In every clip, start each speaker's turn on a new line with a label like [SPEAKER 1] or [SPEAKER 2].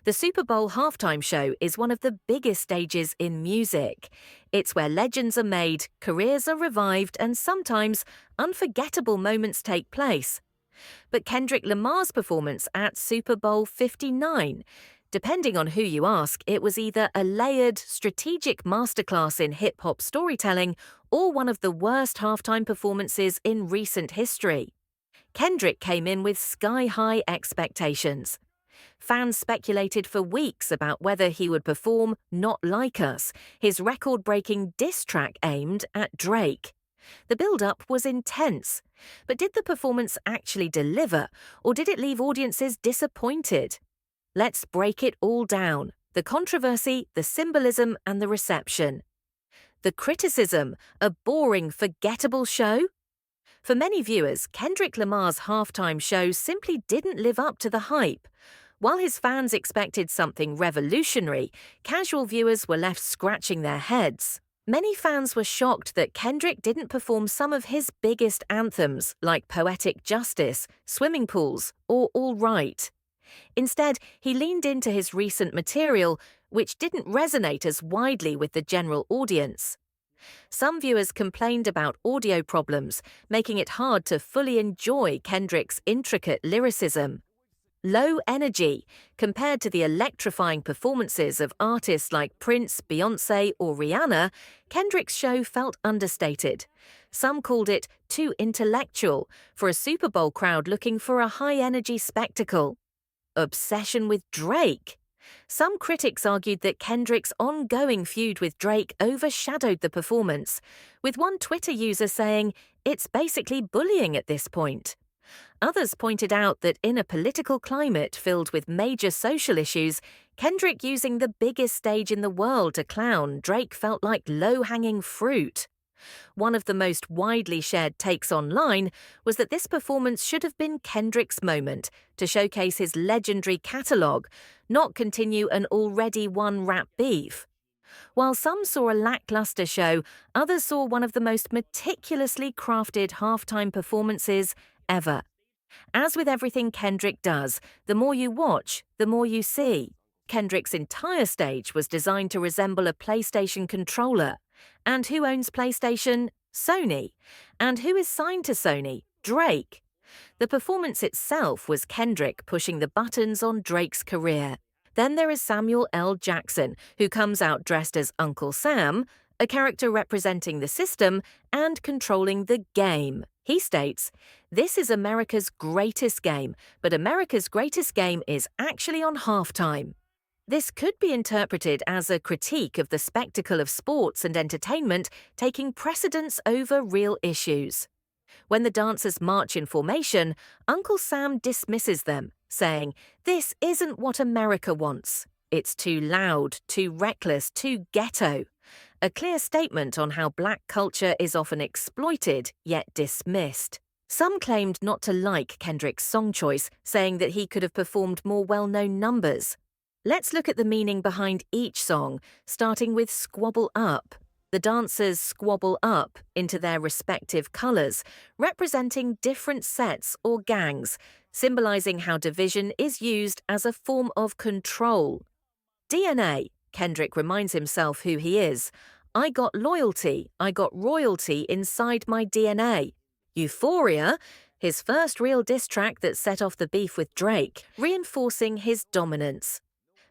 [SPEAKER 1] The Super Bowl halftime show is one of the biggest stages in music. It's where legends are made, careers are revived, and sometimes unforgettable moments take place. But Kendrick Lamar's performance at Super Bowl 59, depending on who you ask, it was either a layered, strategic masterclass in hip-hop storytelling or one of the worst halftime performances in recent history. Kendrick came in with sky-high expectations. Fans speculated for weeks about whether he would perform Not Like Us, his record-breaking diss track aimed at Drake. The build-up was intense, but did the performance actually deliver, or did it leave audiences disappointed? Let's break it all down: the controversy, the symbolism, and the reception. The criticism: a boring, forgettable show? For many viewers, Kendrick Lamar's halftime show simply didn't live up to the hype. While his fans expected something revolutionary, casual viewers were left scratching their heads. Many fans were shocked that Kendrick didn't perform some of his biggest anthems, like Poetic Justice, Swimming Pools, or All Right. Instead, he leaned into his recent material, which didn't resonate as widely with the general audience. Some viewers complained about audio problems, making it hard to fully enjoy Kendrick's intricate lyricism. Low energy, compared to the electrifying performances of artists like Prince, Beyoncé, or Rihanna, Kendrick's show felt understated. Some called it too intellectual for a Super Bowl crowd looking for a high-energy spectacle. Obsession with Drake. Some critics argued that Kendrick's ongoing feud with Drake overshadowed the performance, with one Twitter user saying, "It's basically bullying at this point." Others pointed out that in a political climate filled with major social issues, Kendrick using the biggest stage in the world to clown Drake felt like low-hanging fruit. One of the most widely shared takes online was that this performance should have been Kendrick's moment to showcase his legendary catalogue, not continue an already won rap beef. While some saw a lackluster show, others saw one of the most meticulously crafted halftime performances ever. As with everything Kendrick does, the more you watch, the more you see. Kendrick's entire stage was designed to resemble a PlayStation controller. And who owns PlayStation? Sony. And who is signed to Sony? Drake. The performance itself was Kendrick pushing the buttons on Drake's career. Then there is Samuel L. Jackson, who comes out dressed as Uncle Sam, a character representing the system and controlling the game. He states, "This is America's greatest game, but America's greatest game is actually on halftime." This could be interpreted as a critique of the spectacle of sports and entertainment taking precedence over real issues. When the dancers march in formation, Uncle Sam dismisses them, saying, "This isn't what America wants. It's too loud, too reckless, too ghetto." A clear statement on how black culture is often exploited, yet dismissed. Some claimed not to like Kendrick's song choice, saying that he could have performed more well-known numbers. Let's look at the meaning behind each song, starting with Squabble Up. The dancers squabble up into their respective colours, representing different sets or gangs, symbolising how division is used as a form of control. DNA. Kendrick reminds himself who he is. "I got loyalty, I got royalty inside my DNA." Euphoria, his first real diss track that set off the beef with Drake, reinforcing his dominance.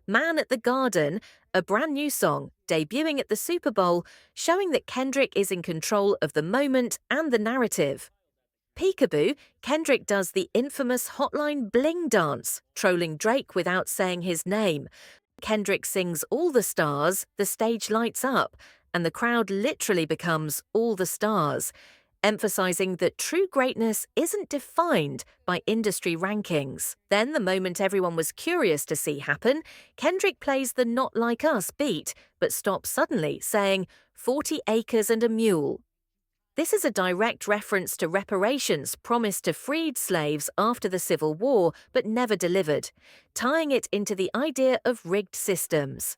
[SPEAKER 1] Man at the Garden, a brand new song, debuting at the Super Bowl, showing that Kendrick is in control of the moment and the narrative. Peekaboo, Kendrick does the infamous Hotline Bling dance, trolling Drake without saying his name. Kendrick sings All the Stars, the stage lights up, and the crowd literally becomes all the stars, emphasizing that true greatness isn't defined by industry rankings. Then, the moment everyone was curious to see happen, Kendrick plays the Not Like Us beat, but stops suddenly, saying, 40 acres and a mule. This is a direct reference to reparations promised to freed slaves after the Civil War, but never delivered, tying it into the idea of rigged systems.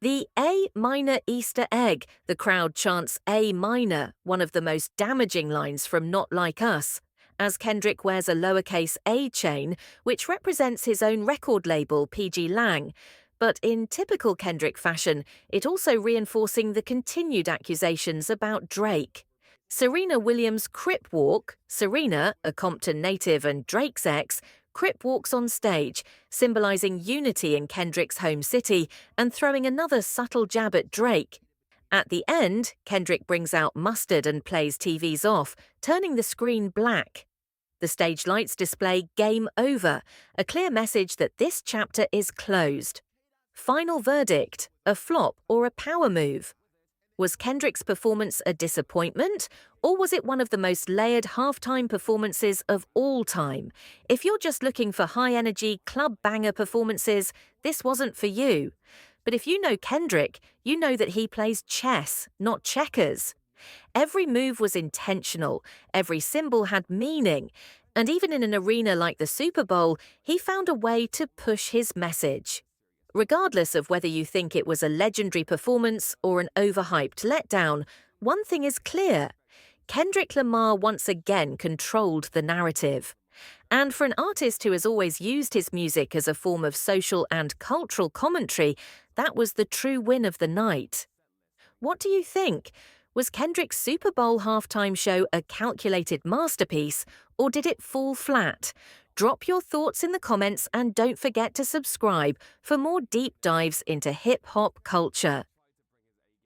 [SPEAKER 1] The A minor Easter egg, the crowd chants A minor, one of the most damaging lines from Not Like Us, as Kendrick wears a lowercase a chain, which represents his own record label, PG Lang. But in typical Kendrick fashion, it also reinforcing the continued accusations about Drake. Serena Williams Crip Walk, Serena, a Compton native and Drake's ex, Crip walks on stage, symbolizing unity in Kendrick's home city and throwing another subtle jab at Drake. At the end, Kendrick brings out mustard and plays TVs off, turning the screen black. The stage lights display "Game Over," a clear message that this chapter is closed. Final verdict, a flop or a power move? Was Kendrick's performance a disappointment, or was it one of the most layered halftime performances of all time? If you're just looking for high-energy, club-banger performances, this wasn't for you. But if you know Kendrick, you know that he plays chess, not checkers. Every move was intentional, every symbol had meaning, and even in an arena like the Super Bowl, he found a way to push his message. Regardless of whether you think it was a legendary performance or an overhyped letdown, one thing is clear. Kendrick Lamar once again controlled the narrative. And for an artist who has always used his music as a form of social and cultural commentary, that was the true win of the night. What do you think? Was Kendrick's Super Bowl halftime show a calculated masterpiece, or did it fall flat? Drop your thoughts in the comments and don't forget to subscribe for more deep dives into hip-hop culture.